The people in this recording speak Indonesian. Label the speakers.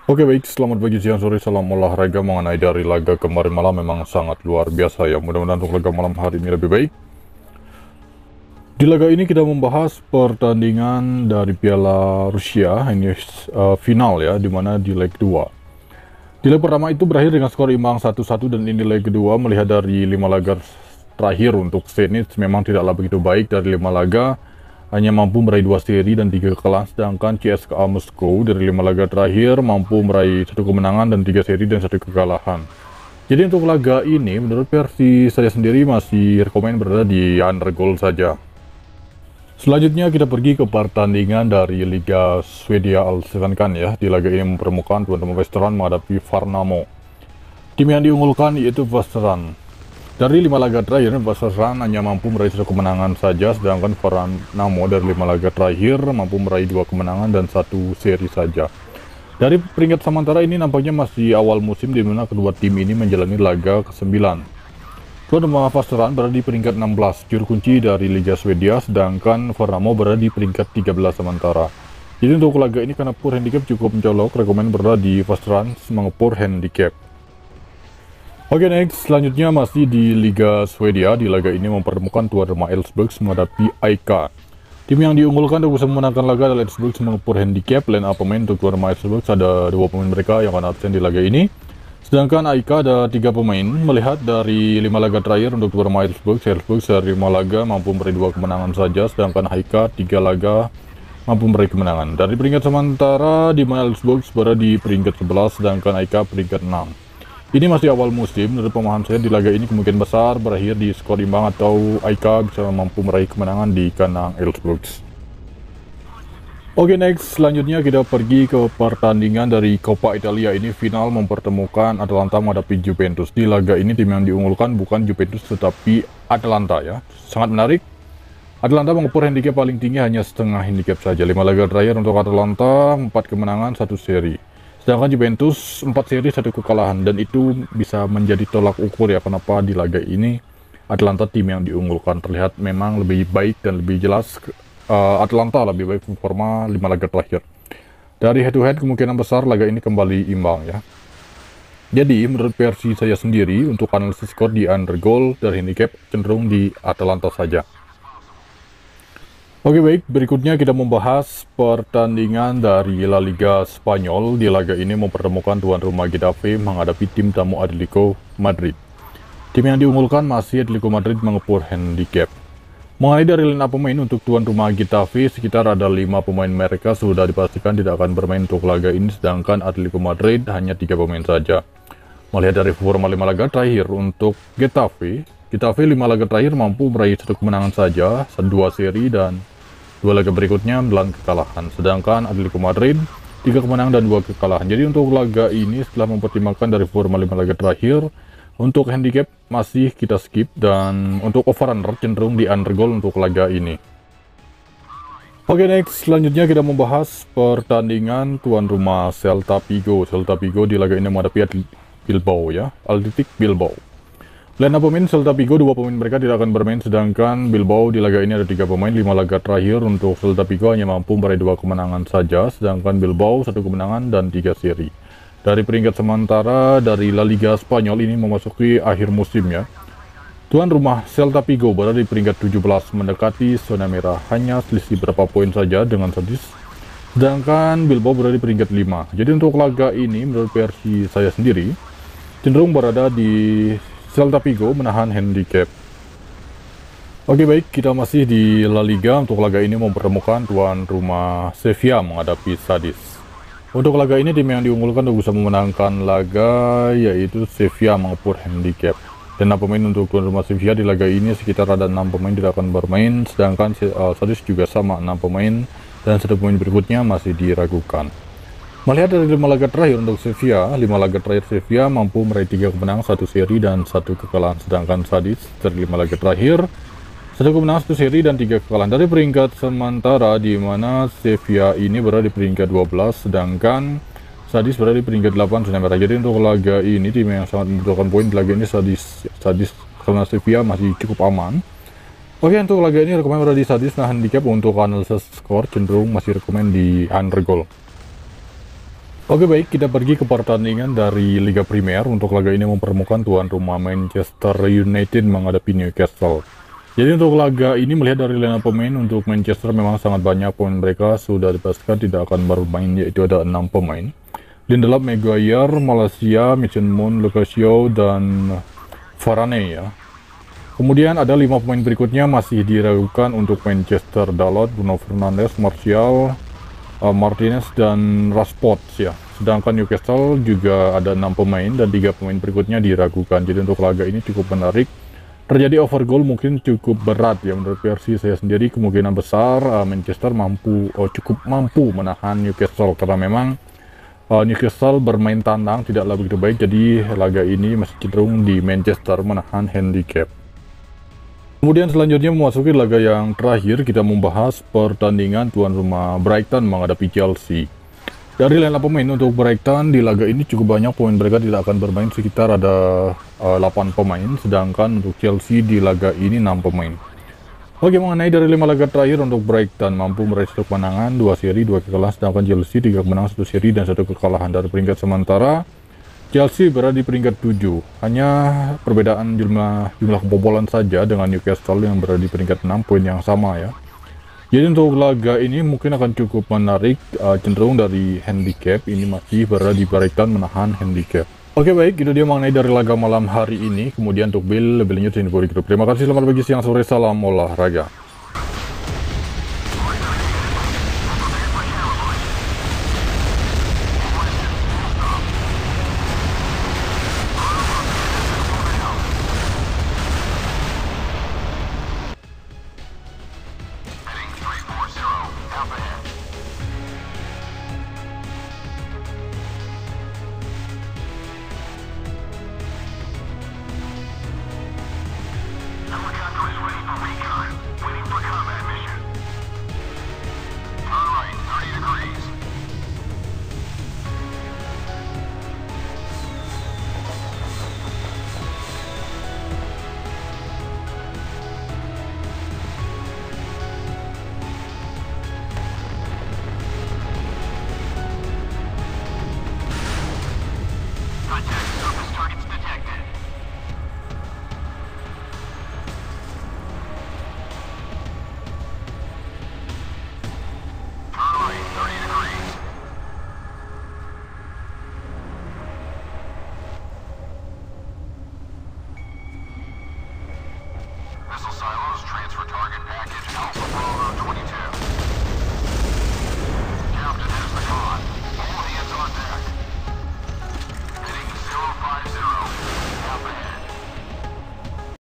Speaker 1: Oke baik, selamat pagi, siang, sore, salam olahraga mengenai dari laga kemarin malam memang sangat luar biasa ya. Mudah-mudahan untuk laga malam hari ini lebih baik. Di laga ini kita membahas pertandingan dari Piala Rusia, ini final ya, dimana di leg 2. Di leg pertama itu berakhir dengan skor imbang 1-1 dan ini leg kedua melihat dari 5 laga terakhir untuk Zenit memang tidaklah begitu baik. Dari 5 laga hanya mampu meraih 2 seri dan 3 kekalahan, sedangkan CSKA Moskow dari 5 laga terakhir mampu meraih 1 kemenangan dan 3 seri dan 1 kekalahan. Jadi untuk laga ini menurut versi saya sendiri masih rekomen berada di undergoal saja. Selanjutnya kita pergi ke pertandingan dari Liga Swedia Allsvenskan ya. Di laga ini mempertemukan tuan rumah Veteran menghadapi Värnamo. Tim yang diunggulkan yaitu Veteran. Dari 5 laga terakhir, Veteran hanya mampu meraih 1 kemenangan saja, sedangkan Värnamo dari 5 laga terakhir mampu meraih 2 kemenangan dan 1 seri saja. Dari peringkat sementara ini nampaknya masih awal musim di mana kedua tim ini menjalani laga ke-9. Tuan rumah Veteran berada di peringkat 16, juru kunci dari Liga Swedia, sedangkan Värnamo berada di peringkat 13 sementara. Jadi untuk laga ini karena poor handicap cukup mencolok, rekomen berada di Veteran mengepur handicap. Oke next, selanjutnya masih di Liga Swedia. Di laga ini mempertemukan tuan rumah Elfsborg menghadapi AIK. Tim yang diunggulkan untuk bisa memenangkan laga adalah Elfsborg mengepur handicap. Line up pemain untuk tuan rumah Elfsborg ada 2 pemain mereka yang akan absen di laga ini. Sedangkan AIK ada 3 pemain. Melihat dari 5 laga terakhir untuk tuan rumah Elfsborg dari 5 laga mampu meraih 2 kemenangan saja, sedangkan AIK 3 laga mampu meraih kemenangan. Dari peringkat sementara di mana Elfsborg berada di peringkat 11, sedangkan AIK peringkat 6. Ini masih awal musim, menurut pemahaman saya di laga ini kemungkinan besar berakhir di skor imbang atau AIK bisa mampu meraih kemenangan di kandang Elfsborg. Oke next, selanjutnya kita pergi ke pertandingan dari Coppa Italia. Ini final mempertemukan Atalanta menghadapi Juventus. Di laga ini tim yang diunggulkan bukan Juventus tetapi Atalanta ya. Sangat menarik. Atalanta mengepur handicap paling tinggi hanya setengah handicap saja. 5 laga terakhir untuk Atalanta 4 kemenangan 1 seri. Sedangkan Juventus 4 seri 1 kekalahan, dan itu bisa menjadi tolak ukur ya kenapa di laga ini Atalanta tim yang diunggulkan. Terlihat memang lebih baik dan lebih jelas. Atalanta lebih baik performa 5 laga terakhir. Dari head to head kemungkinan besar laga ini kembali imbang ya. Jadi menurut versi saya sendiri untuk analisis skor di undergoal dari handicap cenderung di Atalanta saja. Oke baik, berikutnya kita membahas pertandingan dari La Liga Spanyol. Di laga ini mempertemukan tuan rumah Getafe menghadapi tim tamu Atletico Madrid. Tim yang diunggulkan masih Atletico Madrid mengepur handicap. Mengenai dari line up pemain untuk tuan rumah Getafe, sekitar ada 5 pemain mereka sudah dipastikan tidak akan bermain untuk laga ini, sedangkan Atletico Madrid hanya 3 pemain saja. Melihat dari forma 5 laga terakhir untuk Getafe 5 laga terakhir mampu meraih 1 kemenangan saja, 2 seri dan 2 laga berikutnya menelan kekalahan. Sedangkan Atletico Madrid 3 kemenangan dan 2 kekalahan. Jadi untuk laga ini setelah mempertimbangkan dari forma 5 laga terakhir, untuk handicap masih kita skip, dan untuk over-under cenderung di undergoal untuk laga ini. Oke next, selanjutnya kita membahas pertandingan tuan rumah Celta Vigo. Celta Vigo di laga ini menghadapi Bilbao ya, Athletic Bilbao. Line up pemain Celta Vigo, 2 pemain mereka tidak akan bermain, sedangkan Bilbao di laga ini ada 3 pemain. 5 laga terakhir untuk Celta Vigo hanya mampu meraih 2 kemenangan saja, sedangkan Bilbao 1 kemenangan dan 3 seri. Dari peringkat sementara dari La Liga Spanyol ini memasuki akhir musim ya. Tuan rumah Celta Vigo berada di peringkat 17 mendekati zona merah, hanya selisih berapa poin saja dengan Cadiz. Sedangkan Bilbao berada di peringkat 5. Jadi untuk laga ini menurut versi saya sendiri cenderung berada di Celta Vigo menahan handicap. Oke baik, kita masih di La Liga. Untuk laga ini mempertemukan tuan rumah Sevilla menghadapi Cadiz. Untuk laga ini tim yang diunggulkan untuk bisa memenangkan laga yaitu Sevilla mengepur handicap. Dan pemain untuk tuan rumah Sevilla di laga ini sekitar ada 6 pemain tidak akan bermain, sedangkan Cadiz juga sama 6 pemain dan 1 pemain berikutnya masih diragukan. Melihat dari 5 laga terakhir untuk Sevilla, 5 laga terakhir Sevilla mampu meraih 3 kemenangan, 1 seri dan 1 kekalahan, sedangkan Cadiz dari 5 laga terakhir 1 kemenangan, 1 seri dan 3 kekalahan. Dari peringkat sementara di mana Sevilla ini berada di peringkat 12, sedangkan Cadiz berada di peringkat 8 zona merah. Jadi untuk laga ini tim yang sangat membutuhkan poin di laga ini Cadiz karena Sevilla masih cukup aman. Oke, untuk laga ini rekomend berada di Cadiz. Nah, handicap untuk analisis skor cenderung masih rekomend di undergoal. Oke baik, kita pergi ke pertandingan dari Liga Premier. Untuk laga ini mempertemukan tuan rumah Manchester United menghadapi Newcastle. Jadi untuk laga ini melihat dari lineup pemain untuk Manchester memang sangat banyak pemain mereka sudah dipastikan tidak akan bermain, yaitu ada 6 pemain. Lindelof, Maguire, Malaysia, Mason Mount, Lucas Shaw, dan Varane ya. Kemudian ada 5 pemain berikutnya masih diragukan untuk Manchester: Dalot, Bruno Fernandes, Martial, Martinez, dan Rashford ya. Sedangkan Newcastle juga ada 6 pemain dan 3 pemain berikutnya diragukan. Jadi untuk laga ini cukup menarik. Terjadi over goal mungkin cukup berat ya menurut versi saya sendiri. Kemungkinan besar Manchester cukup mampu menahan Newcastle karena memang Newcastle bermain tandang tidaklah begitu baik. Jadi laga ini masih cenderung di Manchester menahan handicap. Kemudian selanjutnya memasuki laga yang terakhir, kita membahas pertandingan tuan rumah Brighton menghadapi Chelsea. Dari lineup pemain untuk Brighton di laga ini cukup banyak pemain mereka tidak akan bermain, sekitar ada 8 pemain, sedangkan untuk Chelsea di laga ini 6 pemain. Oke, mengenai dari 5 laga terakhir untuk Brighton mampu meraih 1 kemenangan, 2 seri, 2 kekalahan, sedangkan Chelsea 3 kemenangan, 1 seri, dan 1 kekalahan. Dari peringkat sementara, Chelsea berada di peringkat 7, hanya perbedaan jumlah kebobolan saja dengan Newcastle yang berada di peringkat 6, poin yang sama ya. Jadi untuk laga ini mungkin akan cukup menarik, cenderung dari handicap ini masih berada di Brighton menahan handicap. Oke baik, itu dia mengenai dari laga malam hari ini. Kemudian untuk Bill lebih lanjut info di grup. Terima kasih, selamat pagi, siang, sore, salam olahraga.
Speaker 2: Heading 340,